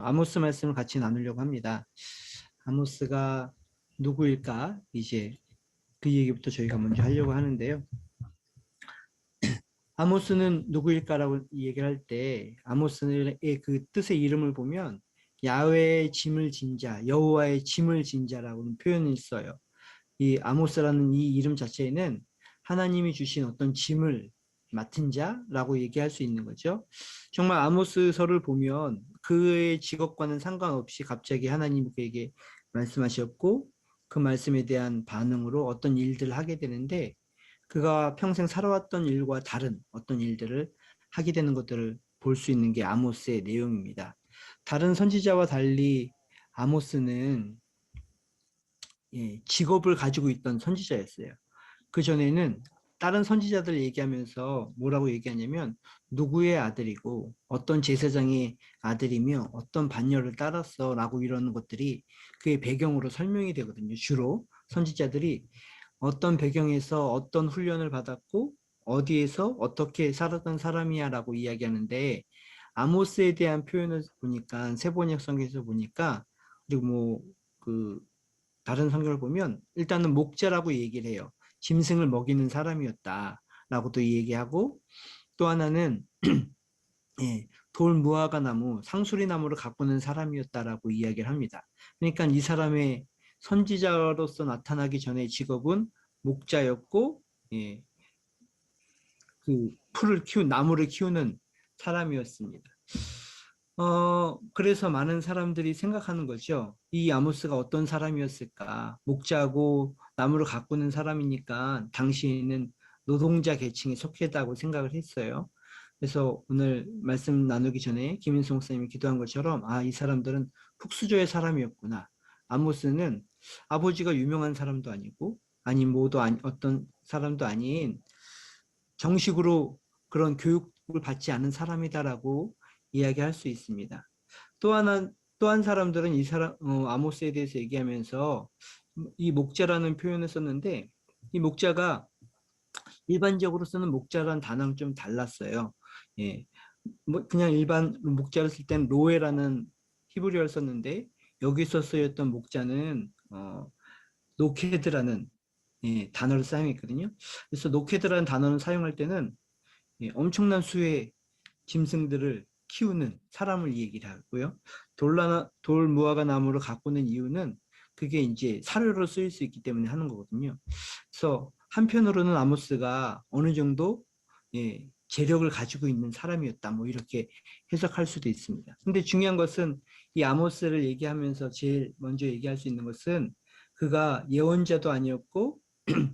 아모스 말씀을 같이 나누려고 합니다. 아모스가 누구일까? 이제 그 얘기부터 저희가 먼저 하려고 하는데요. 아모스는 누구일까라고 얘기를 할 때 아모스의 그 뜻의 이름을 보면 야훼의 짐을 진 자, 여호와의 짐을 진 자라고는 표현을 써요. 이 아모스라는 이 이름 자체에는 하나님이 주신 어떤 짐을 맡은 자라고 얘기할 수 있는 거죠. 정말 아모스서를 보면 그의 직업과는 상관없이 갑자기 하나님이 그에게 말씀하셨고 그 말씀에 대한 반응으로 어떤 일들을 하게 되는데 그가 평생 살아왔던 일과 다른 어떤 일들을 하게 되는 것들을 볼 수 있는 게 아모스의 내용입니다. 다른 선지자와 달리 아모스는 직업을 가지고 있던 선지자였어요. 그 전에는 다른 선지자들 얘기하면서 뭐라고 얘기하냐면 누구의 아들이고 어떤 제사장의 아들이며 어떤 반열을 따랐어 라고 이러는 것들이 그의 배경으로 설명이 되거든요. 주로 선지자들이 어떤 배경에서 어떤 훈련을 받았고 어디에서 어떻게 살았던 사람이야 라고 이야기하는데 아모스에 대한 표현을 보니까 세번역 성경에서 보니까 그리고 그 다른 성경을 보면 일단은 목자라고 얘기를 해요. 짐승을 먹이는 사람이었다라고도 얘기하고 또 하나는 돌 무화과 나무, 상수리 나무를 가꾸는 사람이었다라고 이야기를 합니다. 그러니까 이 사람의 선지자로서 나타나기 전에 직업은 목자였고 예, 그 나무를 키우는 사람이었습니다. 그래서 많은 사람들이 생각하는 거죠. 이 아모스가 어떤 사람이었을까? 목자고 나무를 가꾸는 사람이니까 당시에는 노동자 계층에 속했다고 생각을 했어요. 그래서 오늘 말씀 나누기 전에 김인성 목사님이 기도한 것처럼, 아, 이 사람들은 흙수저의 사람이었구나. 아모스는 아버지가 유명한 사람도 아니고, 아니, 어떤 사람도 아닌 정식으로 그런 교육을 받지 않은 사람이다라고 이야기할 수 있습니다. 또 한 사람들은 아모스에 대해서 얘기하면서 이 목자라는 표현을 썼는데, 이 목자가 일반적으로 쓰는 목자라는 단어랑 좀 달랐어요. 예. 그냥 일반 목자를 쓸 땐 로에라는 히브리어를 썼는데, 여기서 쓰였던 목자는, 노케드라는 단어를 사용했거든요. 그래서 노케드라는 단어를 사용할 때는 엄청난 수의 짐승들을 키우는 사람을 얘기를 하고요. 돌 무화과 나무를 가꾸는 이유는 그게 이제 사료로 쓰일 수 있기 때문에 하는 거거든요. 그래서 한편으로는 아모스가 어느 정도 재력을 가지고 있는 사람이었다. 뭐 이렇게 해석할 수도 있습니다. 근데 중요한 것은 이 아모스를 얘기하면서 제일 먼저 얘기할 수 있는 것은 그가 예언자도 아니었고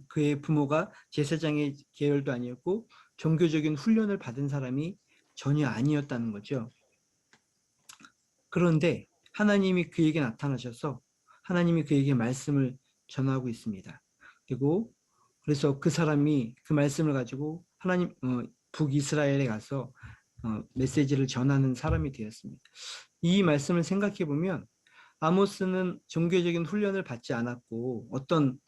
그의 부모가 제사장의 계열도 아니었고 종교적인 훈련을 받은 사람이 전혀 아니었다는 거죠. 그런데 하나님이 그에게 나타나셔서 하나님이 그에게 말씀을 전하고 있습니다. 그래서 그 사람이 그 말씀을 가지고 북이스라엘에 가서 메시지를 전하는 사람이 되었습니다. 이 말씀을 생각해 보면 아모스는 종교적인 훈련을 받지 않았고 어떤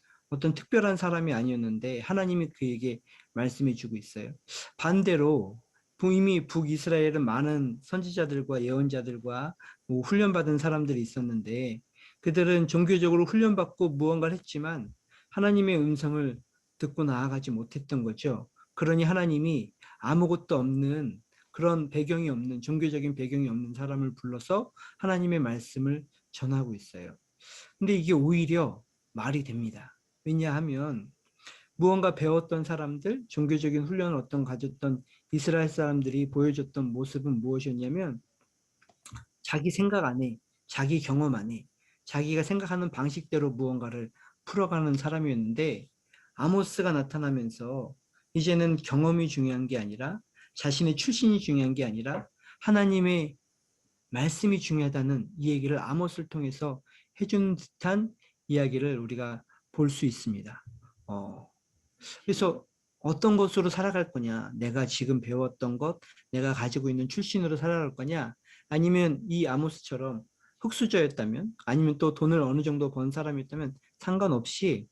특별한 사람이 아니었는데 하나님이 그에게 말씀해 주고 있어요. 반대로 이미 북이스라엘은 많은 선지자들과 예언자들과 훈련받은 사람들이 있었는데 그들은 종교적으로 훈련받고 무언가를 했지만 하나님의 음성을 듣고 나아가지 못했던 거죠. 그러니 하나님이 아무것도 없는 그런 배경이 없는 종교적인 배경이 없는 사람을 불러서 하나님의 말씀을 전하고 있어요. 근데 이게 오히려 말이 됩니다. 왜냐하면 무언가 배웠던 사람들, 종교적인 훈련을 가졌던 이스라엘 사람들이 보여줬던 모습은 무엇이었냐면 자기 생각 안에, 자기 경험 안에, 자기가 생각하는 방식대로 무언가를 풀어가는 사람이었는데 아모스가 나타나면서 이제는 경험이 중요한 게 아니라 자신의 출신이 중요한 게 아니라 하나님의 말씀이 중요하다는 이 얘기를 아모스를 통해서 해준 듯한 이야기를 우리가 볼 수 있습니다. 그래서 어떤 것으로 살아갈 거냐? 내가 지금 배웠던 것, 내가 가지고 있는 출신으로 살아갈 거냐? 아니면 이 아모스처럼 흙수저였다면, 아니면 또 돈을 어느 정도 번 사람이었다면 상관없이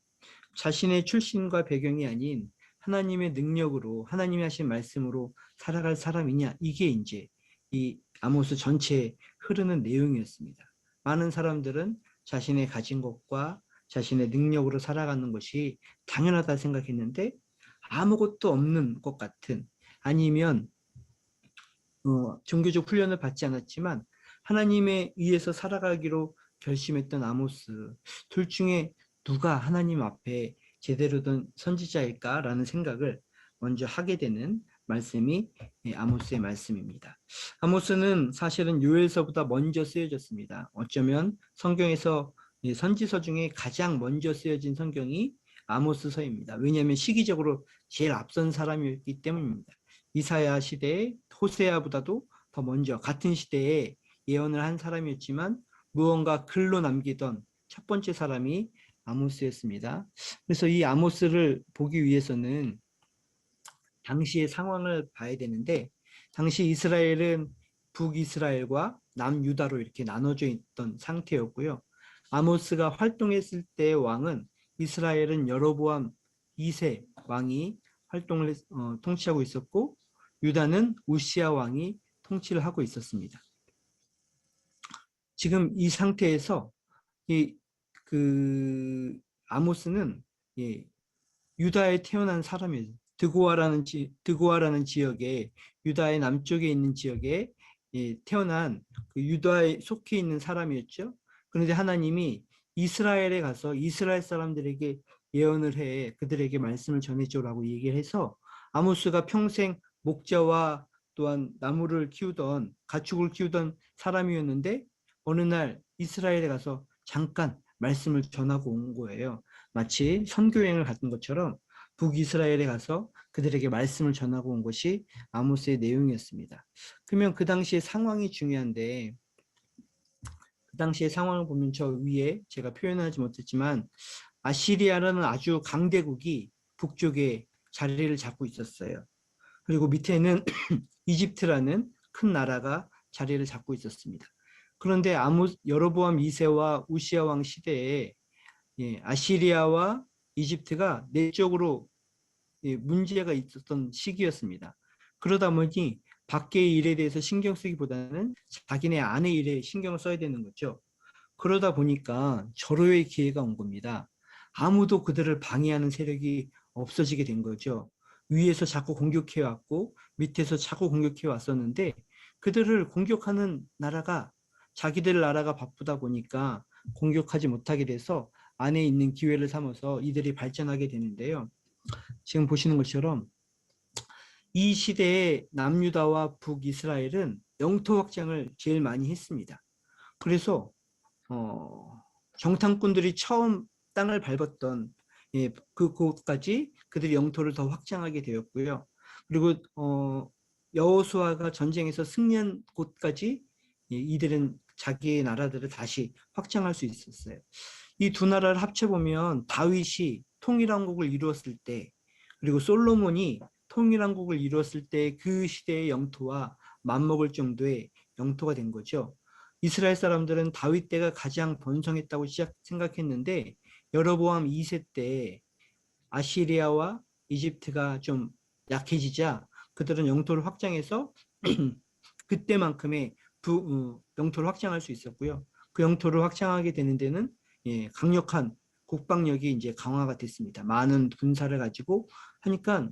자신의 출신과 배경이 아닌 하나님의 능력으로, 하나님이 하신 말씀으로 살아갈 사람이냐? 이게 이제 이 아모스 전체에 흐르는 내용이었습니다. 많은 사람들은 자신의 가진 것과 자신의 능력으로 살아가는 것이 당연하다 생각했는데 아무것도 없는 것 같은, 아니면 종교적 훈련을 받지 않았지만 하나님에 의해서 살아가기로 결심했던 아모스, 둘 중에 누가 하나님 앞에 제대로 된 선지자일까라는 생각을 먼저 하게 되는 말씀이 아모스의 말씀입니다. 아모스는 사실은 요엘서보다 먼저 쓰여졌습니다. 어쩌면 성경에서 선지서 중에 가장 먼저 쓰여진 성경이 아모스서입니다. 왜냐하면 시기적으로 제일 앞선 사람이었기 때문입니다. 이사야 시대에 호세아보다도 더 먼저 같은 시대에 예언을 한 사람이었지만 무언가 글로 남기던 첫 번째 사람이 아모스였습니다. 그래서 이 아모스를 보기 위해서는 당시의 상황을 봐야 되는데, 당시 이스라엘은 북이스라엘과 남유다로 이렇게 나눠져 있던 상태였고요. 아모스가 활동했을 때의 왕은, 이스라엘은 여로보암 2세 왕이 통치하고 있었고, 유다는 우시아 왕이 통치를 하고 있었습니다. 지금 이 상태에서 아모스는 유다에 태어난 사람이에요. 드고아라는 지역에, 유다의 남쪽에 있는 지역에 태어난 유다에 속해 있는 사람이었죠. 그런데 하나님이 이스라엘에 가서 이스라엘 사람들에게 예언을 해 그들에게 말씀을 전해주라고 얘기를 해서, 아모스가 평생 목자와 또한 나무를 키우던, 가축을 키우던 사람이었는데 어느 날 이스라엘에 가서 잠깐 말씀을 전하고 온 거예요. 마치 선교여행을 갔던 것처럼 북이스라엘에 가서 그들에게 말씀을 전하고 온 것이 아모스의 내용이었습니다. 그러면 그 당시의 상황이 중요한데, 그 당시의 상황을 보면 저 위에 제가 표현하지 못했지만 아시리아라는 아주 강대국이 북쪽에 자리를 잡고 있었어요. 그리고 밑에는 이집트라는 큰 나라가 자리를 잡고 있었습니다. 그런데 여로보암 2세와 우시아 왕 시대에 아시리아와 이집트가 내적으로 문제가 있었던 시기였습니다. 그러다 보니 밖의 일에 대해서 신경 쓰기보다는 자기네 안의 일에 신경을 써야 되는 거죠. 그러다 보니까 절호의 기회가 온 겁니다. 아무도 그들을 방해하는 세력이 없어지게 된 거죠. 위에서 자꾸 공격해 왔고 밑에서 자꾸 공격해 왔었는데, 그들을 공격하는 나라가, 자기들 나라가 바쁘다 보니까 공격하지 못하게 돼서 안에 있는 기회를 삼아서 이들이 발전하게 되는데요. 지금 보시는 것처럼 이 시대에 남유다와 북이스라엘은 영토 확장을 제일 많이 했습니다. 그래서 정탐꾼들이 처음 땅을 밟았던 그곳까지 그들이 영토를 더 확장하게 되었고요. 그리고 여호수아가 전쟁에서 승리한 곳까지 이들은 자기의 나라들을 다시 확장할 수 있었어요. 이 두 나라를 합쳐보면 다윗이 통일왕국을 이루었을 때, 그리고 솔로몬이 통일왕국을 이루었을 때 그 시대의 영토와 맞먹을 정도의 영토가 된 거죠. 이스라엘 사람들은 다윗 때가 가장 번성했다고 생각했는데 여로보암 2세 때 아시리아와 이집트가 좀 약해지자 그들은 영토를 확장해서 그때만큼의 영토를 확장할 수 있었고요. 그 영토를 확장하게 되는 데는 강력한 국방력이 이제 강화가 됐습니다. 많은 군사를 가지고 하니까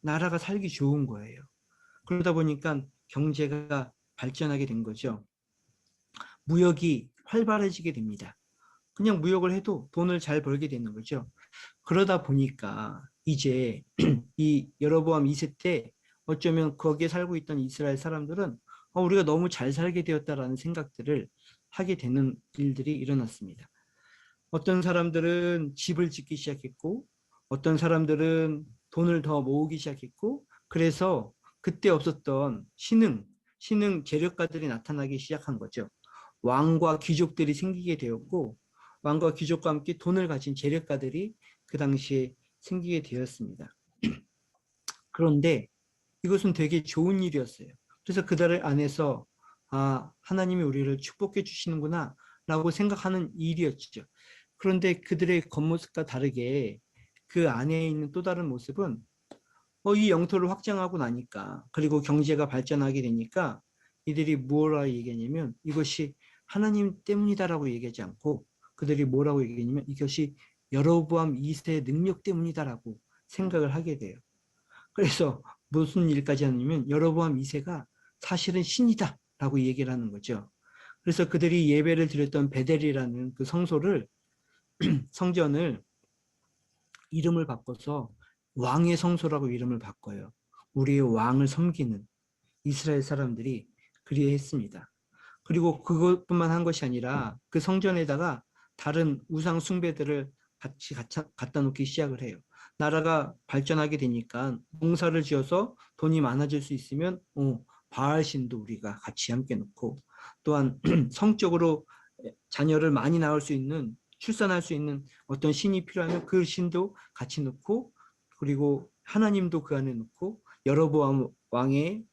나라가 살기 좋은 거예요. 그러다 보니까 경제가 발전하게 된 거죠. 무역이 활발해지게 됩니다. 그냥 무역을 해도 돈을 잘 벌게 되는 거죠. 그러다 보니까 이제 이 여로보암 2세 때 어쩌면 거기에 살고 있던 이스라엘 사람들은 우리가 너무 잘 살게 되었다라는 생각들을 하게 되는 일들이 일어났습니다. 어떤 사람들은 집을 짓기 시작했고, 어떤 사람들은 돈을 더 모으기 시작했고, 그래서 그때 없었던 신흥 재력가들이 나타나기 시작한 거죠. 왕과 귀족들이 생기게 되었고, 왕과 귀족과 함께 돈을 가진 재력가들이 그 당시에 생기게 되었습니다. 그런데 이것은 되게 좋은 일이었어요. 그래서 그들 안에서 하나님이 우리를 축복해 주시는구나 라고 생각하는 일이었죠. 그런데 그들의 겉모습과 다르게 그 안에 있는 또 다른 모습은 이 영토를 확장하고 나니까, 그리고 경제가 발전하게 되니까 이들이 뭐라고 얘기하냐면 이것이 하나님 때문이다라고 얘기하지 않고 그들이 뭐라고 얘기하냐면 이것이 여로보암 2세의 능력 때문이다라고 생각을 하게 돼요. 그래서 무슨 일까지 하냐면 여로보암 2세가 사실은 신이다라고 얘기를 하는 거죠. 그래서 그들이 예배를 드렸던 베델이라는 그 성전을 이름을 바꿔서 왕의 성소라고 이름을 바꿔요. 우리의 왕을 섬기는 이스라엘 사람들이 그리했습니다. 그리고 그것뿐만 한 것이 아니라 그 성전에다가 다른 우상 숭배들을 같이 갖다 놓기 시작을 해요. 나라가 발전하게 되니까 농사를 지어서 돈이 많아질 수 있으면 바알 신도 우리가 같이 함께 놓고 또한 성적으로 자녀를 많이 낳을 수 있는 출산할 수 있는 어떤 신이 필요하면 그 신도 같이 놓고 그리고 하나님도 그 안에 놓고 여로보암 왕의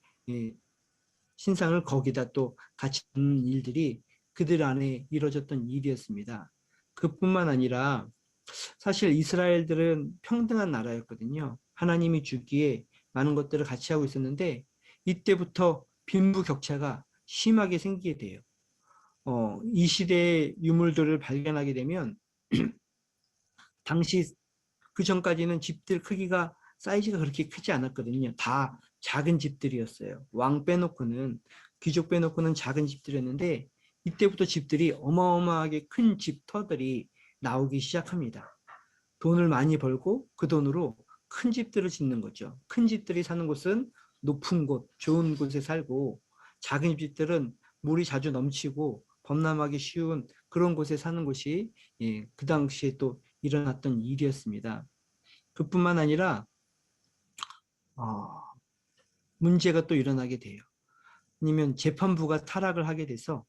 신상을 거기다 또 같이 놓는 일들이 그들 안에 이루어졌던 일이었습니다. 그뿐만 아니라 사실 이스라엘들은 평등한 나라였거든요. 하나님이 주기에 많은 것들을 같이 하고 있었는데 이때부터 빈부격차가 심하게 생기게 돼요. 이 시대의 유물들을 발견하게 되면 당시 그 전까지는 집들 크기가 사이즈가 그렇게 크지 않았거든요. 다 작은 집들이었어요. 왕 빼놓고는 귀족 빼놓고는 작은 집들이었는데 이때부터 집들이 어마어마하게 큰 집터들이 나오기 시작합니다. 돈을 많이 벌고 그 돈으로 큰 집들을 짓는 거죠. 큰 집들이 사는 곳은 높은 곳, 좋은 곳에 살고 작은 집들은 물이 자주 넘치고 범람하기 쉬운 그런 곳에 사는 곳이 그 당시에 또 일어났던 일이었습니다. 그뿐만 아니라 어, 문제가 또 일어나게 돼요. 아니면 재판부가 타락을 하게 돼서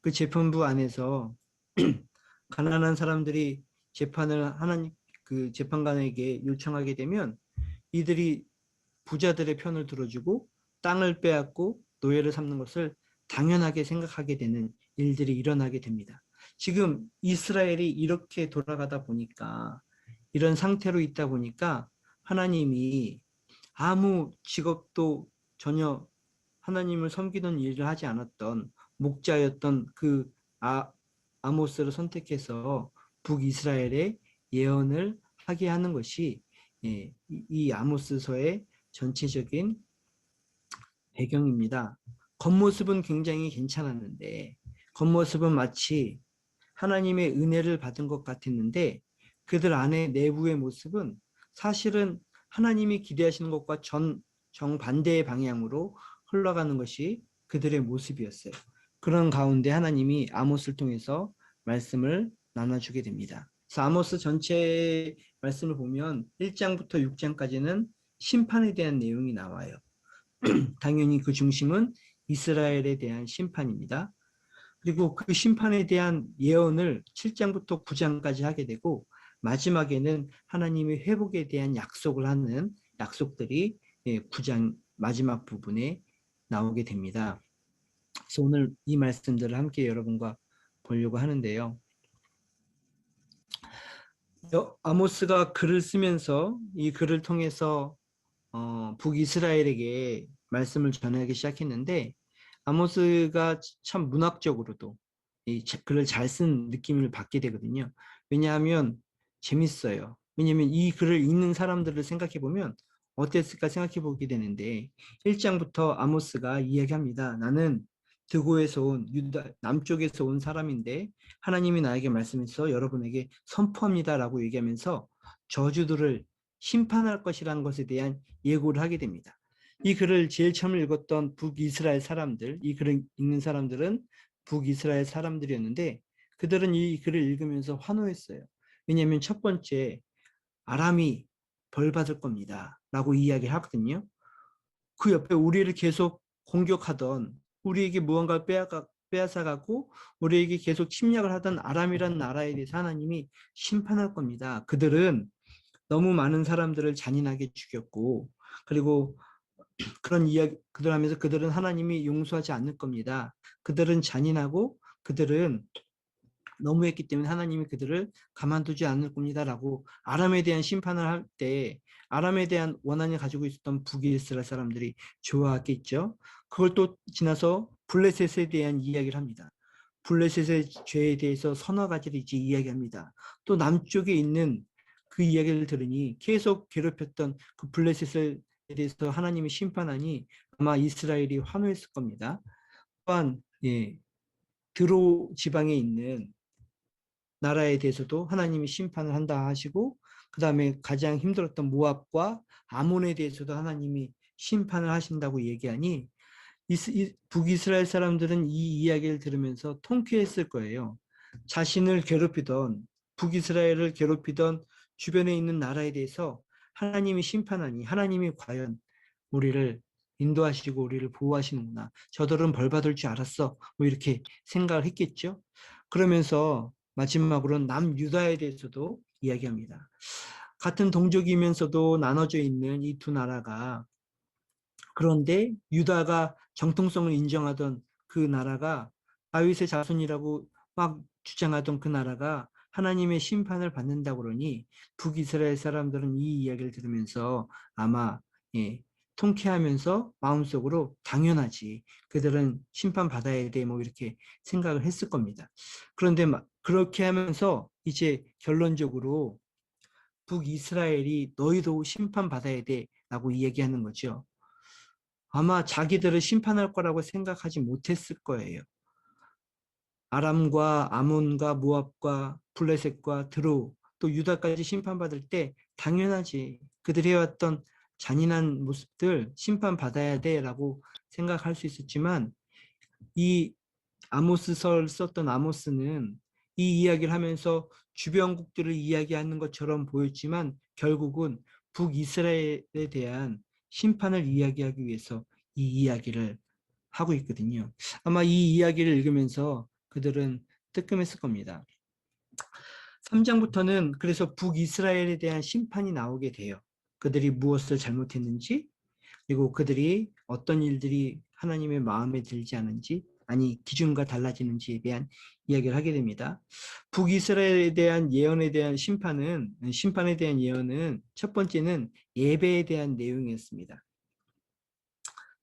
그 재판부 안에서 가난한 사람들이 재판을 하는 그 재판관에게 요청하게 되면 이들이 부자들의 편을 들어주고 땅을 빼앗고 노예를 삼는 것을 당연하게 생각하게 되는 일들이 일어나게 됩니다. 지금 이스라엘이 이렇게 돌아가다 보니까 이런 상태로 있다 보니까 하나님이 아무 직업도 전혀 하나님을 섬기는 일을 하지 않았던 목자였던 그 아모스를 선택해서 북이스라엘에 예언을 하게 하는 것이 이 아모스서의 전체적인 배경입니다. 겉모습은 굉장히 괜찮았는데 겉모습은 마치 하나님의 은혜를 받은 것 같았는데 그들 안에 내부의 모습은 사실은 하나님이 기대하시는 것과 정반대의 방향으로 흘러가는 것이 그들의 모습이었어요. 그런 가운데 하나님이 아모스를 통해서 말씀을 나눠주게 됩니다. 그래서 아모스 전체 말씀을 보면 1장부터 6장까지는 심판에 대한 내용이 나와요. 당연히 그 중심은 이스라엘에 대한 심판입니다. 그리고 그 심판에 대한 예언을 7장부터 9장까지 하게 되고 마지막에는 하나님의 회복에 대한 약속을 하는 약속들이 9장 마지막 부분에 나오게 됩니다. 그래서 오늘 이 말씀들을 함께 여러분과 보려고 하는데요. 아모스가 글을 쓰면서 이 글을 통해서 북이스라엘에게 말씀을 전하기 시작했는데 아모스가 참 문학적으로도 이 글을 잘 쓴 느낌을 받게 되거든요. 왜냐하면 재밌어요. 왜냐하면 이 글을 읽는 사람들을 생각해 보면 어땠을까 생각해 보게 되는데 1장부터 아모스가 이야기합니다. 나는 드고에서 온 유다 남쪽에서 온 사람인데 하나님이 나에게 말씀해서 여러분에게 선포합니다라고 얘기하면서 저주들을 심판할 것이라는 것에 대한 예고를 하게 됩니다. 이 글을 제일 처음 읽었던 북이스라엘 사람들, 이 글을 읽는 사람들은 북이스라엘 사람들이었는데 그들은 이 글을 읽으면서 환호했어요. 왜냐하면 첫 번째 아람이 벌 받을 겁니다. 라고 이야기를 하거든요. 그 옆에 우리를 계속 공격하던 우리에게 무언가를 빼앗아가고 우리에게 계속 침략을 하던 아람이라는 나라에 대해서 하나님이 심판할 겁니다. 그들은 너무 많은 사람들을 잔인하게 죽였고 그리고 그런 이야기 그들 하면서 그들은 하나님이 용서하지 않을 겁니다. 그들은 잔인하고 그들은 너무했기 때문에 하나님이 그들을 가만두지 않을 겁니다라고 아람에 대한 심판을 할 때 아람에 대한 원한을 가지고 있었던 북이스라엘 사람들이 좋아했겠죠. 그걸 또 지나서 블레셋에 대한 이야기를 합니다. 블레셋의 죄에 대해서 서너 가지를 이제 이야기합니다. 또 남쪽에 있는 그 이야기를 들으니 계속 괴롭혔던 그 블레셋에 대해서 하나님이 심판하니 아마 이스라엘이 환호했을 겁니다. 또한 드로 지방에 있는 나라에 대해서도 하나님이 심판을 한다 하시고 그 다음에 가장 힘들었던 모압과 아몬에 대해서도 하나님이 심판을 하신다고 얘기하니 북이스라엘 사람들은 이 이야기를 들으면서 통쾌했을 거예요. 자신을 괴롭히던 북이스라엘을 괴롭히던 주변에 있는 나라에 대해서 하나님이 심판하니 하나님이 과연 우리를 인도하시고 우리를 보호하시는구나. 저들은 벌 받을 줄 알았어. 뭐 이렇게 생각을 했겠죠. 그러면서 마지막으로는 남유다에 대해서도 이야기합니다. 같은 동족이면서도 나눠져 있는 이 두 나라가 그런데 유다가 정통성을 인정하던 그 나라가 다윗의 자손이라고 막 주장하던 그 나라가 하나님의 심판을 받는다 그러니 북이스라엘 사람들은 이 이야기를 들으면서 아마 통쾌하면서 마음속으로 당연하지 그들은 심판받아야 돼 뭐 이렇게 생각을 했을 겁니다. 그런데 막 그렇게 하면서 이제 결론적으로 북이스라엘이 너희도 심판받아야 돼라고 이야기하는 거죠. 아마 자기들을 심판할 거라고 생각하지 못했을 거예요. 아람과 아몬과 모압과 블레셋과 드로 또 유다까지 심판받을 때 당연하지. 그들이 해왔던 잔인한 모습들 심판받아야 돼라고 생각할 수 있었지만 이 아모스서를 썼던 아모스는 이 이야기를 하면서 주변국들을 이야기하는 것처럼 보였지만 결국은 북이스라엘에 대한 심판을 이야기하기 위해서 이 이야기를 하고 있거든요. 아마 이 이야기를 읽으면서 그들은 뜨끔했을 겁니다. 3장부터는 그래서 북이스라엘에 대한 심판이 나오게 돼요. 그들이 무엇을 잘못했는지, 그리고 그들이 어떤 일들이 하나님의 마음에 들지 않은지, 아니 기준과 달라지는지에 대한 이야기를 하게 됩니다. 북이스라엘에 대한 예언에 대한 심판에 대한 예언은 첫 번째는 예배에 대한 내용이었습니다.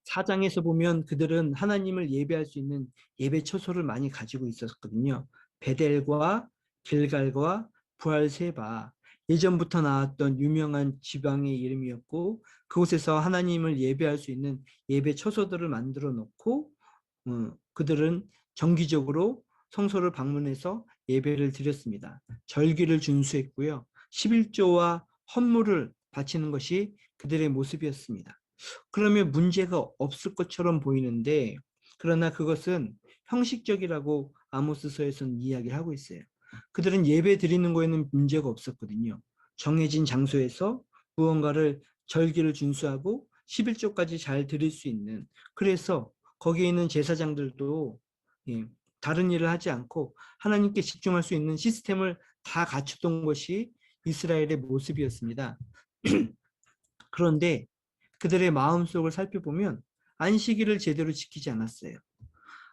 4장에서 보면 그들은 하나님을 예배할 수 있는 예배 처소를 많이 가지고 있었거든요. 베델과 길갈과 부알세바, 예전부터 나왔던 유명한 지방의 이름이었고 그곳에서 하나님을 예배할 수 있는 예배 처소들을 만들어 놓고 그들은 정기적으로 성소를 방문해서 예배를 드렸습니다. 절기를 준수했고요. 11조와 헌물을 바치는 것이 그들의 모습이었습니다. 그러면 문제가 없을 것처럼 보이는데 그러나 그것은 형식적이라고 아모스서에서는 이야기를 하고 있어요. 그들은 예배 드리는 거에는 문제가 없었거든요. 정해진 장소에서 무언가를 절기를 준수하고 11조까지 잘 드릴 수 있는 그래서 거기에 있는 제사장들도 다른 일을 하지 않고 하나님께 집중할 수 있는 시스템을 다 갖췄던 것이 이스라엘의 모습이었습니다. 그런데 그들의 마음속을 살펴보면 안식일을 제대로 지키지 않았어요.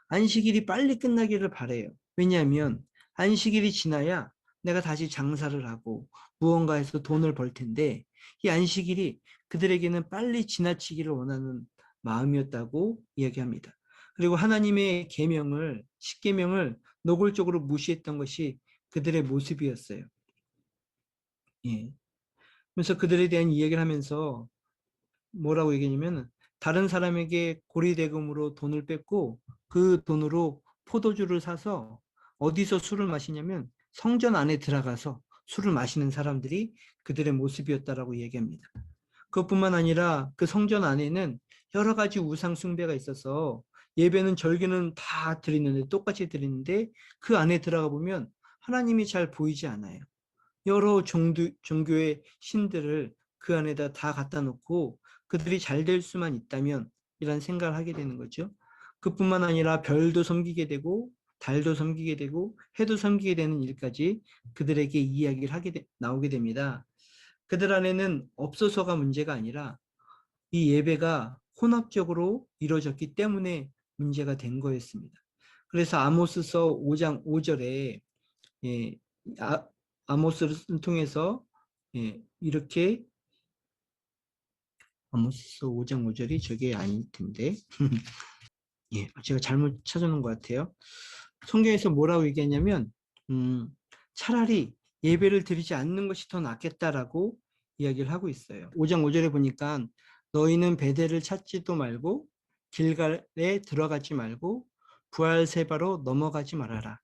안식일이 빨리 끝나기를 바래요. 왜냐하면 안식일이 지나야 내가 다시 장사를 하고 무언가에서 돈을 벌 텐데 이 안식일이 그들에게는 빨리 지나치기를 원하는 마음이었다고 이야기합니다. 그리고 하나님의 계명을 10계명을 노골적으로 무시했던 것이 그들의 모습이었어요. 예. 그래서 그들에 대한 이야기를 하면서 뭐라고 얘기했냐면 다른 사람에게 고리대금으로 돈을 뺐고 그 돈으로 포도주를 사서 어디서 술을 마시냐면 성전 안에 들어가서 술을 마시는 사람들이 그들의 모습이었다라고 얘기합니다. 그것뿐만 아니라 그 성전 안에는 여러 가지 우상 숭배가 있어서 예배는 절기는 다 드리는데 똑같이 드리는데 그 안에 들어가 보면 하나님이 잘 보이지 않아요. 여러 종교의 신들을 그 안에다 다 갖다 놓고 그들이 잘 될 수만 있다면 이런 생각을 하게 되는 거죠. 그뿐만 아니라 별도 섬기게 되고 달도 섬기게 되고 해도 섬기게 되는 일까지 그들에게 이야기를 나오게 됩니다. 그들 안에는 없어서가 문제가 아니라 이 예배가 혼합적으로 이루어졌기 때문에 문제가 된 거였습니다. 그래서 아모스서 5장 5절에 예, 아모스를 통해서 이렇게 아모스 5장 5절이 저게 아닐 텐데 제가 잘못 찾아놓은 것 같아요. 성경에서 뭐라고 얘기했냐면 차라리 예배를 드리지 않는 것이 더 낫겠다라고 이야기를 하고 있어요. 5장 5절에 보니까 너희는 베델을 찾지도 말고 길갈에 들어가지 말고 부알세바로 넘어가지 말아라.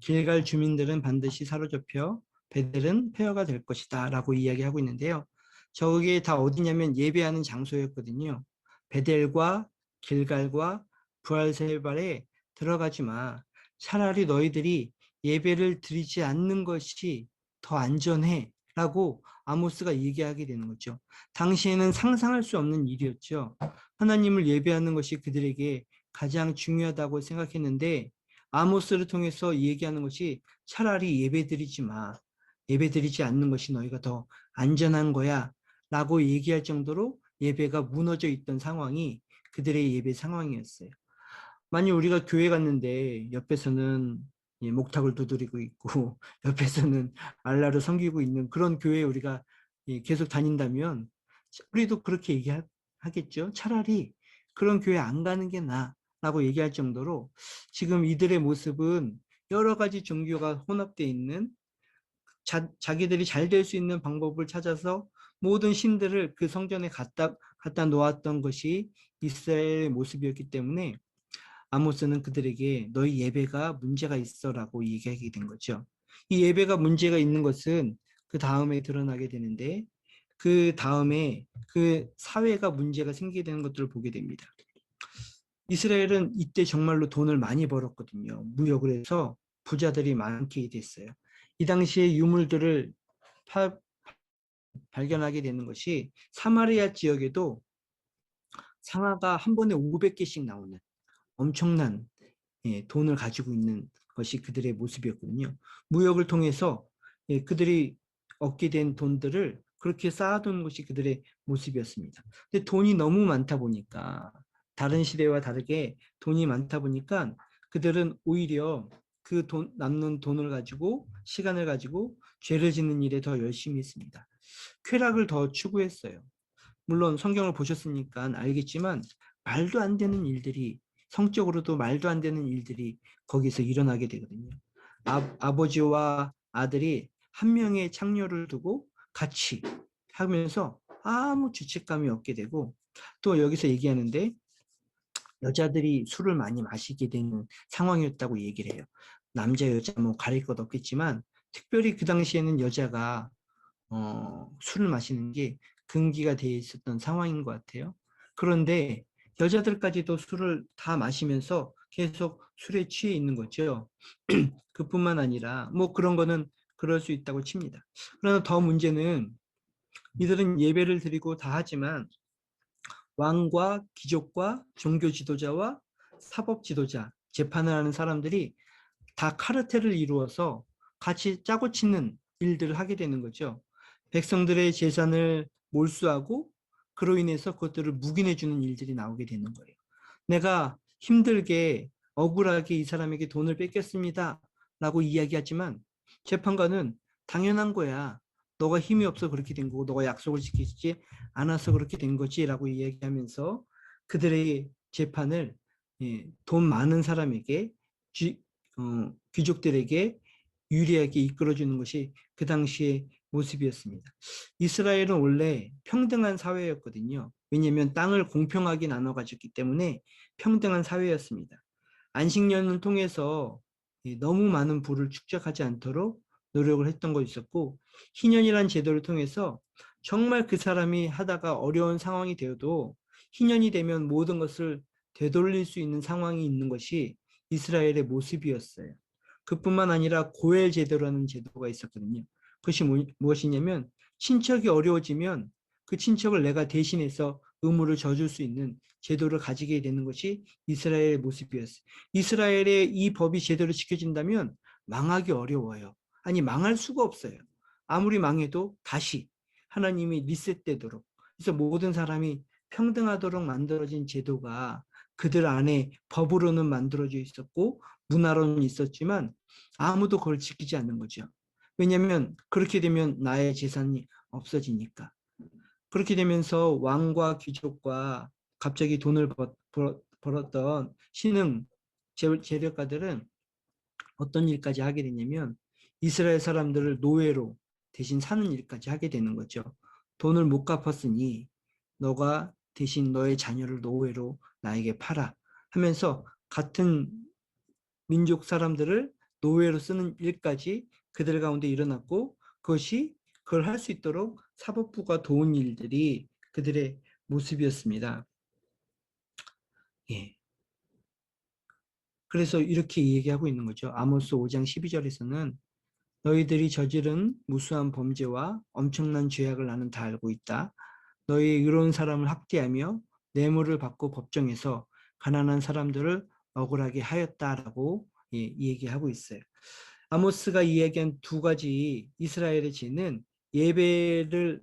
길갈 주민들은 반드시 사로잡혀 베델은 폐허가 될 것이다 라고 이야기하고 있는데요. 저게 다 어디냐면 예배하는 장소였거든요. 베델과 길갈과 부알세발에 들어가지 마. 차라리 너희들이 예배를 드리지 않는 것이 더 안전해 라고 아모스가 얘기하게 되는 거죠. 당시에는 상상할 수 없는 일이었죠. 하나님을 예배하는 것이 그들에게 가장 중요하다고 생각했는데 아모스를 통해서 얘기하는 것이 차라리 예배드리지 마. 예배드리지 않는 것이 너희가 더 안전한 거야. 라고 얘기할 정도로 예배가 무너져 있던 상황이 그들의 예배 상황이었어요. 만약 우리가 교회 갔는데 옆에서는 목탁을 두드리고 있고 옆에서는 알라를 섬기고 있는 그런 교회에 우리가 계속 다닌다면 우리도 그렇게 얘기하겠죠. 차라리 그런 교회 안 가는 게 나라고 얘기할 정도로 지금 이들의 모습은 여러 가지 종교가 혼합되어 있는 자기들이 잘 될 수 있는 방법을 찾아서 모든 신들을 그 성전에 갖다 놓았던 것이 이스라엘의 모습이었기 때문에 아모스는 그들에게 너희 예배가 문제가 있어라고 얘기하게 된 거죠. 이 예배가 문제가 있는 것은 그 다음에 드러나게 되는데 그 다음에 그 사회가 문제가 생기게 되는 것들을 보게 됩니다. 이스라엘은 이때 정말로 돈을 많이 벌었거든요. 무역을 해서 부자들이 많게 됐어요. 이 당시에 유물들을 발견하게 되는 것이 사마리아 지역에도 상아가 한 번에 500개씩 나오는 엄청난 돈을 가지고 있는 것이 그들의 모습이었거든요. 무역을 통해서 그들이 얻게 된 돈들을 그렇게 쌓아두는 것이 그들의 모습이었습니다. 근데 돈이 너무 많다 보니까 다른 시대와 다르게 돈이 많다 보니까 그들은 오히려 그 남는 돈을 가지고 시간을 가지고 죄를 짓는 일에 더 열심히 했습니다. 쾌락을 더 추구했어요. 물론 성경을 보셨으니까 알겠지만 말도 안 되는 일들이 성적으로도 말도 안 되는 일들이 거기서 일어나게 되거든요. 아버지와 아들이 한 명의 창녀를 두고 같이 하면서 아무 죄책감이 없게 되고 또 여기서 얘기하는데 여자들이 술을 많이 마시게 되는 상황이었다고 얘기를 해요. 남자 여자 뭐 가릴 것 없겠지만 특별히 그 당시에는 여자가 술을 마시는 게 금기가 되어 있었던 상황인 것 같아요. 그런데 여자들까지도 술을 다 마시면서 계속 술에 취해 있는 거죠. 그뿐만 아니라 뭐 그런 거는 그럴 수 있다고 칩니다. 그러나 더 문제는 이들은 예배를 드리고 다 하지만 왕과 귀족과 종교 지도자와 사법 지도자, 재판을 하는 사람들이 다 카르텔을 이루어서 같이 짜고 치는 일들을 하게 되는 거죠. 백성들의 재산을 몰수하고 그로 인해서 그것들을 묵인해 주는 일들이 나오게 되는 거예요. 내가 힘들게 억울하게 이 사람에게 돈을 뺏겼습니다. 라고 이야기하지만 재판관은 당연한 거야. 너가 힘이 없어 그렇게 된 거고 너가 약속을 지키지 않아서 그렇게 된 거지 라고 이야기하면서 그들의 재판을 돈 많은 사람에게 귀족들에게 유리하게 이끌어주는 것이 그 당시의 모습이었습니다. 이스라엘은 원래 평등한 사회였거든요. 왜냐하면 땅을 공평하게 나눠 가졌기 때문에 평등한 사회였습니다. 안식년을 통해서 너무 많은 부를 축적하지 않도록 노력을 했던 거 있었고 희년이라는 제도를 통해서 정말 그 사람이 하다가 어려운 상황이 되어도 희년이 되면 모든 것을 되돌릴 수 있는 상황이 있는 것이 이스라엘의 모습이었어요. 그뿐만 아니라 고엘 제도라는 제도가 있었거든요. 그것이 무엇이냐면 친척이 어려워지면 그 친척을 내가 대신해서 의무를 져줄 수 있는 제도를 가지게 되는 것이 이스라엘의 모습이었어요. 이스라엘의 이 법이 제대로 지켜진다면 망하기 어려워요. 아니 망할 수가 없어요. 아무리 망해도 다시 하나님이 리셋되도록 그래서 모든 사람이 평등하도록 만들어진 제도가 그들 안에 법으로는 만들어져 있었고 문화로는 있었지만 아무도 그걸 지키지 않는 거죠. 왜냐하면 그렇게 되면 나의 재산이 없어지니까. 그렇게 되면서 왕과 귀족과 갑자기 돈을 벌었던 신흥 재력가들은 어떤 일까지 하게 되냐면 이스라엘 사람들을 노예로 대신 사는 일까지 하게 되는 거죠. 돈을 못 갚았으니 너가 대신 너의 자녀를 노예로 나에게 팔아 하면서 같은 민족 사람들을 노예로 쓰는 일까지 그들 가운데 일어났고 그것이 그걸 할 수 있도록 사법부가 도운 일들이 그들의 모습이었습니다. 예. 그래서 이렇게 얘기하고 있는 거죠. 아모스 5장 12절에서는 너희들이 저지른 무수한 범죄와 엄청난 죄악을 나는 다 알고 있다. 너희 의로운 사람을 학대하며 뇌물을 받고 법정에서 가난한 사람들을 억울하게 하였다라고 얘기하고 있어요. 아모스가 이야기한 두 가지 이스라엘의 죄는 예배를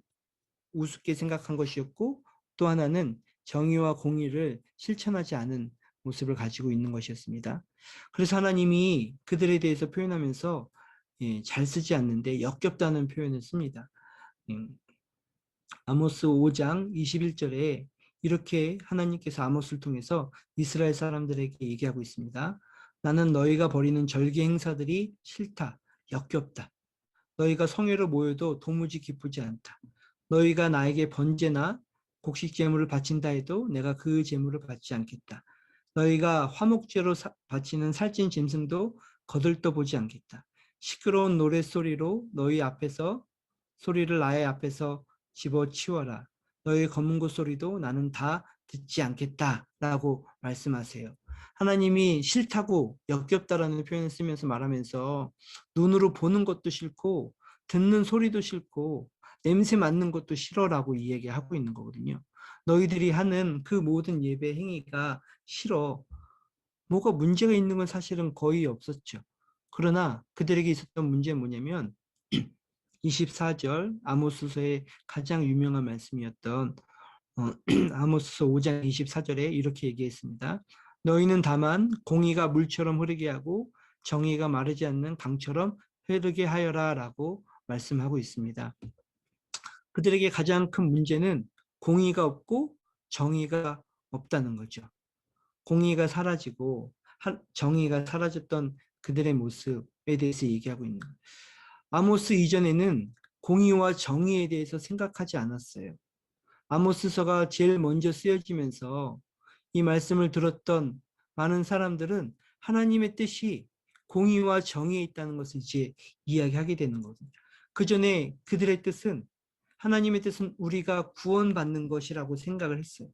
우습게 생각한 것이었고 또 하나는 정의와 공의를 실천하지 않은 모습을 가지고 있는 것이었습니다. 그래서 하나님이 그들에 대해서 표현하면서 잘 쓰지 않는데 역겹다는 표현을 씁니다. 아모스 5장 21절에 이렇게 하나님께서 아모스를 통해서 이스라엘 사람들에게 얘기하고 있습니다. 나는 너희가 벌이는 절개 행사들이 싫다, 역겹다. 너희가 성회로 모여도 도무지 기쁘지 않다. 너희가 나에게 번제나 곡식 제물을 바친다 해도 내가 그 제물을 받지 않겠다. 너희가 화목제로 바치는 살찐 짐승도 거들떠 보지 않겠다. 시끄러운 노랫소리로 너희 앞에서 소리를 나의 앞에서 집어치워라. 너희 검은고 소리도 나는 다 듣지 않겠다라고 말씀하세요. 하나님이 싫다고 역겹다라는 표현을 쓰면서 말하면서 눈으로 보는 것도 싫고 듣는 소리도 싫고 냄새 맡는 것도 싫어라고 이 얘기하고 있는 거거든요. 너희들이 하는 그 모든 예배 행위가 싫어. 뭐가 문제가 있는 건 사실은 거의 없었죠. 그러나 그들에게 있었던 문제는 뭐냐면 24절 아모스서의 가장 유명한 말씀이었던 아모스서 5장 24절에 이렇게 얘기했습니다. 너희는 다만 공의가 물처럼 흐르게 하고 정의가 마르지 않는 강처럼 흐르게 하여라 라고 말씀하고 있습니다. 그들에게 가장 큰 문제는 공의가 없고 정의가 없다는 거죠. 공의가 사라지고 정의가 사라졌던 그들의 모습에 대해서 얘기하고 있는 거예요. 아모스 이전에는 공의와 정의에 대해서 생각하지 않았어요. 아모스서가 제일 먼저 쓰여지면서 이 말씀을 들었던 많은 사람들은 하나님의 뜻이 공의와 정의에 있다는 것을 이제 이야기하게 되는 거거든요. 그 전에 그들의 뜻은 하나님의 뜻은 우리가 구원받는 것이라고 생각을 했어요.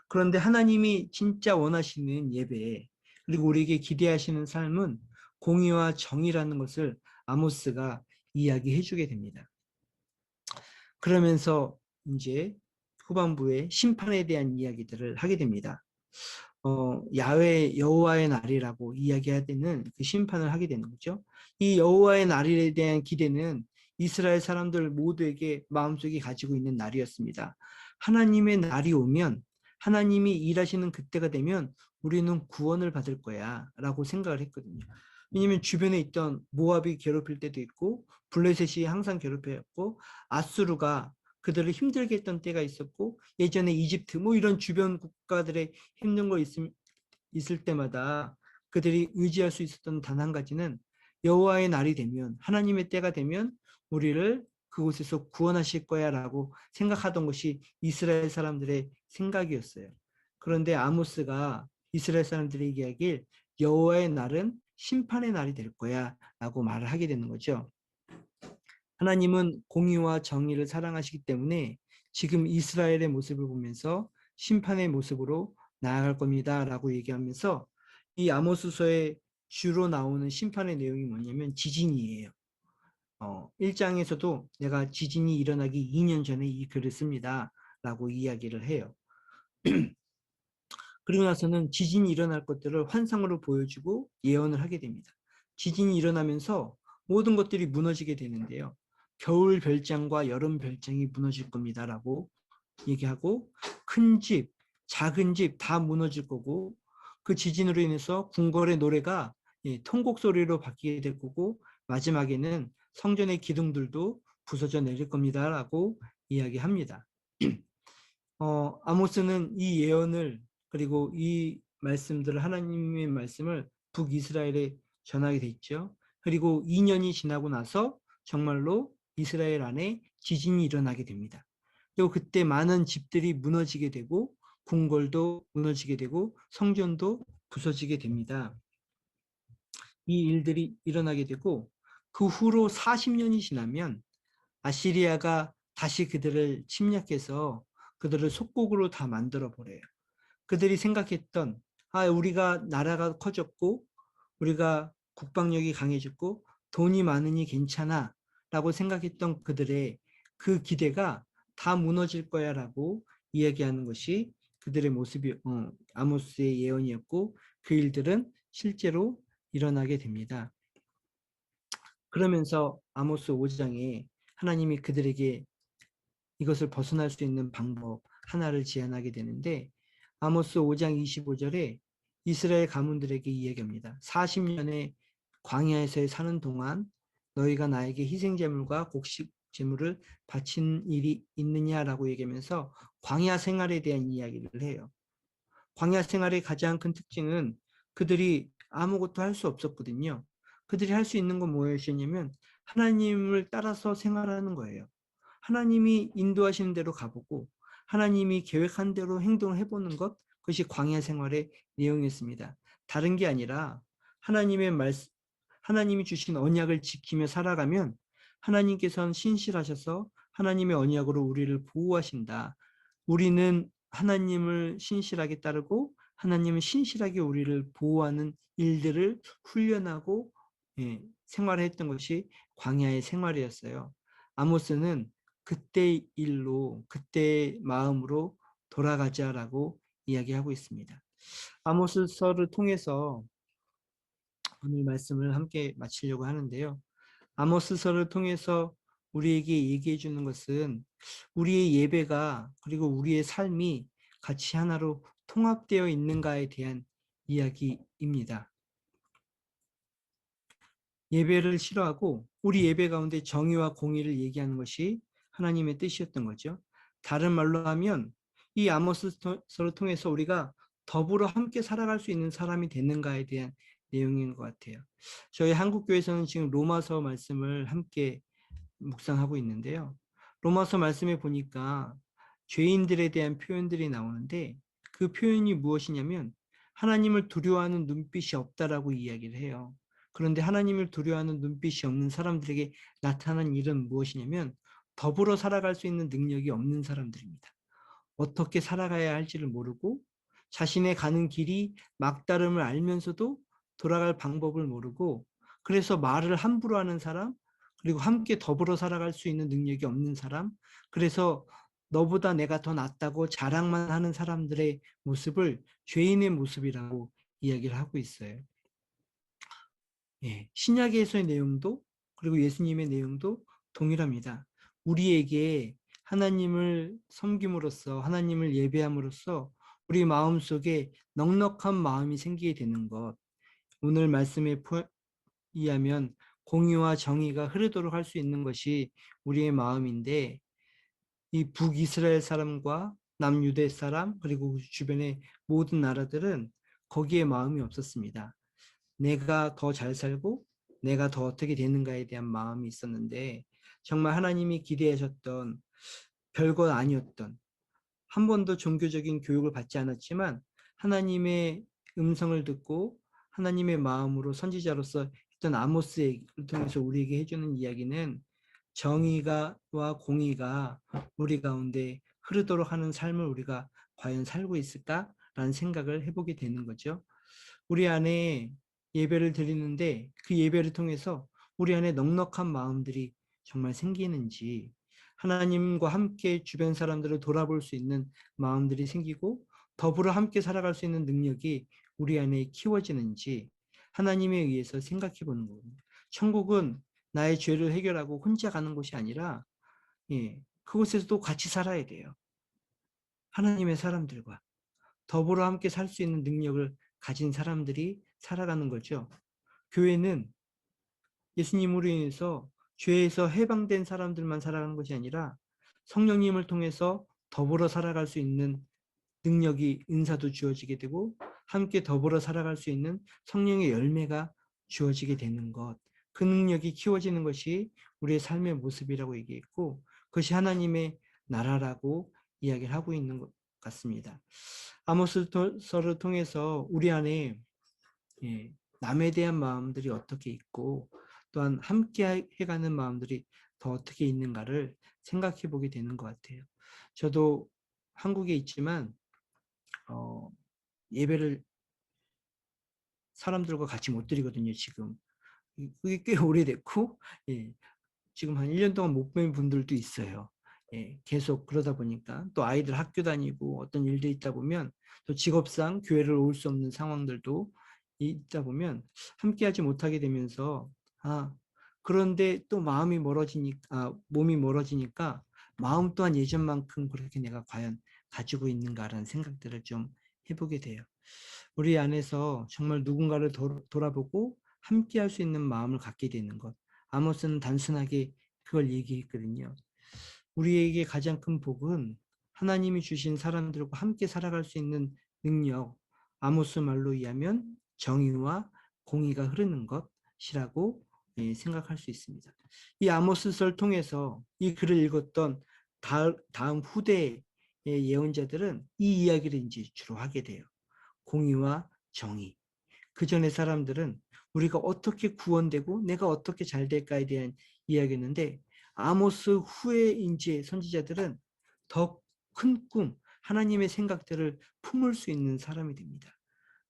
그런데 하나님이 진짜 원하시는 예배 그리고 우리에게 기대하시는 삶은 공의와 정의라는 것을 아모스가 이야기해 주게 됩니다. 그러면서 이제 후반부에 심판에 대한 이야기들을 하게 됩니다. 야훼 여호와의 날이라고 이야기해야 되는 그 심판을 하게 되는 거죠. 이 여호와의 날에 대한 기대는 이스라엘 사람들 모두에게 마음속에 가지고 있는 날이었습니다. 하나님의 날이 오면 하나님이 일하시는 그때가 되면 우리는 구원을 받을 거야 라고 생각을 했거든요. 왜냐하면 주변에 있던 모압이 괴롭힐 때도 있고 블레셋이 항상 괴롭혔고 아수르가 그들을 힘들게 했던 때가 있었고 예전에 이집트 뭐 이런 주변 국가들의 힘든 거 있을 때마다 그들이 의지할 수 있었던 단 한 가지는 여호와의 날이 되면 하나님의 때가 되면 우리를 그곳에서 구원하실 거야 라고 생각하던 것이 이스라엘 사람들의 생각이었어요. 그런데 아모스가 이스라엘 사람들에게 이야기를 여호와의 날은 심판의 날이 될 거야 라고 말을 하게 되는 거죠. 하나님은 공의와 정의를 사랑하시기 때문에 지금 이스라엘의 모습을 보면서 심판의 모습으로 나아갈 겁니다 라고 얘기하면서 이 아모스서에 주로 나오는 심판의 내용이 뭐냐면 지진이에요. 1장에서도 내가 지진이 일어나기 2년 전에 이 글을 씁니다 라고 이야기를 해요. 그리고 나서는 지진이 일어날 것들을 환상으로 보여주고 예언을 하게 됩니다. 지진이 일어나면서 모든 것들이 무너지게 되는데요. 겨울 별장과 여름 별장이 무너질 겁니다라고 얘기하고 큰 집, 작은 집 다 무너질 거고 그 지진으로 인해서 궁궐의 노래가 통곡 소리로 바뀌게 될 거고 마지막에는 성전의 기둥들도 부서져 내릴 겁니다라고 이야기합니다. 아모스는 이 예언을 그리고 이 말씀들을 하나님의 말씀을 북이스라엘에 전하게 됐죠. 그리고 2년이 지나고 나서 정말로 이스라엘 안에 지진이 일어나게 됩니다. 그리고 그때 많은 집들이 무너지게 되고 궁궐도 무너지게 되고 성전도 부서지게 됩니다. 이 일들이 일어나게 되고 그 후로 40년이 지나면 아시리아가 다시 그들을 침략해서 그들을 속국으로 다 만들어 버려요. 그들이 생각했던 우리가 나라가 커졌고 우리가 국방력이 강해졌고 돈이 많으니 괜찮아 라고 생각했던 그들의 그 기대가 다 무너질 거야 라고 이야기하는 것이 그들의 모습이 아모스의 예언이었고 그 일들은 실제로 일어나게 됩니다. 그러면서 아모스 5장에 하나님이 그들에게 이것을 벗어날 수 있는 방법 하나를 제안하게 되는데 아모스 5장 25절에 이스라엘 가문들에게 이야기합니다. 40년의 광야에서 사는 동안 너희가 나에게 희생제물과 곡식제물을 바친 일이 있느냐라고 얘기하면서 광야 생활에 대한 이야기를 해요. 광야 생활의 가장 큰 특징은 그들이 아무것도 할 수 없었거든요. 그들이 할 수 있는 건 무엇이냐면 하나님을 따라서 생활하는 거예요. 하나님이 인도하시는 대로 가보고 하나님이 계획한 대로 행동을 해보는 것, 그것이 광야 생활의 내용이었습니다. 다른 게 아니라 하나님의 말씀, 하나님이 주신 언약을 지키며 살아가면 하나님께서는 신실하셔서 하나님의 언약으로 우리를 보호하신다. 우리는 하나님을 신실하게 따르고 하나님은 신실하게 우리를 보호하는 일들을 훈련하고 생활했던 것이 광야의 생활이었어요. 아모스는 그때 일로 그때 마음으로 돌아가자라고 이야기하고 있습니다. 아모스서를 통해서 오늘 말씀을 함께 마치려고 하는데요. 아모스서를 통해서 우리에게 얘기해 주는 것은 우리의 예배가 그리고 우리의 삶이 같이 하나로 통합되어 있는가에 대한 이야기입니다. 예배를 싫어하고 우리 예배 가운데 정의와 공의를 얘기하는 것이 하나님의 뜻이었던 거죠. 다른 말로 하면 이 아모스서를 통해서 우리가 더불어 함께 살아갈 수 있는 사람이 되는가에 대한 내용인 것 같아요. 저희 한국교회에서는 지금 로마서 말씀을 함께 묵상하고 있는데요. 로마서 말씀에 보니까 죄인들에 대한 표현들이 나오는데 그 표현이 무엇이냐면 하나님을 두려워하는 눈빛이 없다라고 이야기를 해요. 그런데 하나님을 두려워하는 눈빛이 없는 사람들에게 나타난 일은 무엇이냐면 더불어 살아갈 수 있는 능력이 없는 사람들입니다. 어떻게 살아가야 할지를 모르고 자신의 가는 길이 막다름을 알면서도 돌아갈 방법을 모르고 그래서 말을 함부로 하는 사람 그리고 함께 더불어 살아갈 수 있는 능력이 없는 사람 그래서 너보다 내가 더 낫다고 자랑만 하는 사람들의 모습을 죄인의 모습이라고 이야기를 하고 있어요. 신약에서의 내용도 그리고 예수님의 내용도 동일합니다. 우리에게 하나님을 섬김으로써 하나님을 예배함으로써 우리 마음속에 넉넉한 마음이 생기게 되는 것. 오늘 말씀에 의하면 공의와 정의가 흐르도록 할 수 있는 것이 우리의 마음인데 이 북이스라엘 사람과 남유대 사람 그리고 그 주변의 모든 나라들은 거기에 마음이 없었습니다. 내가 더 잘 살고 내가 더 어떻게 되는가에 대한 마음이 있었는데 정말 하나님이 기대하셨던 별거 아니었던 한 번도 종교적인 교육을 받지 않았지만 하나님의 음성을 듣고 하나님의 마음으로 선지자로서 했던 아모스를 통해서 우리에게 해주는 이야기는 정의가와 공의가 우리 가운데 흐르도록 하는 삶을 우리가 과연 살고 있을까라는 생각을 해보게 되는 거죠. 우리 안에 예배를 드리는데 그 예배를 통해서 우리 안에 넉넉한 마음들이 정말 생기는지 하나님과 함께 주변 사람들을 돌아볼 수 있는 마음들이 생기고 더불어 함께 살아갈 수 있는 능력이 우리 안에 키워지는지 하나님에 의해서 생각해 보는 거거든요. 천국은 나의 죄를 해결하고 혼자 가는 곳이 아니라 그곳에서도 같이 살아야 돼요. 하나님의 사람들과 더불어 함께 살 수 있는 능력을 가진 사람들이 살아가는 거죠. 교회는 예수님으로 인해서 죄에서 해방된 사람들만 살아가는 것이 아니라 성령님을 통해서 더불어 살아갈 수 있는 능력이 은사도 주어지게 되고 함께 더불어 살아갈 수 있는 성령의 열매가 주어지게 되는 것. 그 능력이 키워지는 것이 우리의 삶의 모습이라고 얘기했고 그것이 하나님의 나라라고 이야기를 하고 있는 것 같습니다. 아모스서를 통해서 우리 안에 남에 대한 마음들이 어떻게 있고 또한 함께 해가는 마음들이 더 어떻게 있는가를 생각해 보게 되는 것 같아요. 저도 한국에 있지만 예배를 사람들과 같이 못 드리거든요, 지금. 그게 꽤 오래됐고, 예, 지금 한 1년 동안 못 뵌 분들도 있어요. 예, 계속 그러다 보니까 또 아이들 학교 다니고 어떤 일들이 있다 보면 또 직업상 교회를 올 수 없는 상황들도 있다 보면 함께하지 못하게 되면서 그런데 또 마음이 멀어지니까 몸이 멀어지니까 마음 또한 예전만큼 그렇게 내가 과연 가지고 있는가라는 생각들을 좀 해보게 돼요. 우리 안에서 정말 누군가를 돌아보고 함께 할 수 있는 마음을 갖게 되는 것. 아모스는 단순하게 그걸 얘기했거든요. 우리에게 가장 큰 복은 하나님이 주신 사람들과 함께 살아갈 수 있는 능력, 아모스 말로 의하면 정의와 공의가 흐르는 것이라고 생각할 수 있습니다. 이 아모스서를 통해서 이 글을 읽었던 다음 후대의 예언자들은 이 이야기를 이제 주로 하게 돼요. 공의와 정의. 그 전에 사람들은 우리가 어떻게 구원되고 내가 어떻게 잘 될까에 대한 이야기였는데 아모스 후에 이제 선지자들은 더 큰 꿈, 하나님의 생각들을 품을 수 있는 사람이 됩니다.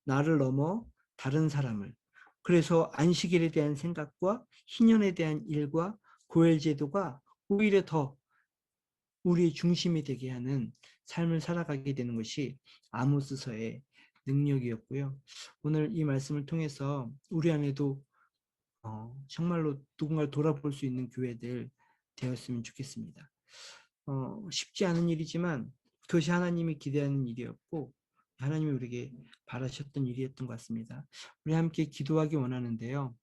나를 넘어 다른 사람을. 그래서 안식일에 대한 생각과 희년에 대한 일과 고엘 제도가 오히려 더 우리의 중심이 되게 하는 삶을 살아가게 되는 것이 아모스서의 능력이었고요. 오늘 이 말씀을 통해서 우리 안에도 정말로 누군가를 돌아볼 수 있는 교회들 되었으면 좋겠습니다. 쉽지 않은 일이지만 그것이 하나님이 기대하는 일이었고 하나님이 우리에게 바라셨던 일이었던 것 같습니다. 우리 함께 기도하기 원하는데요.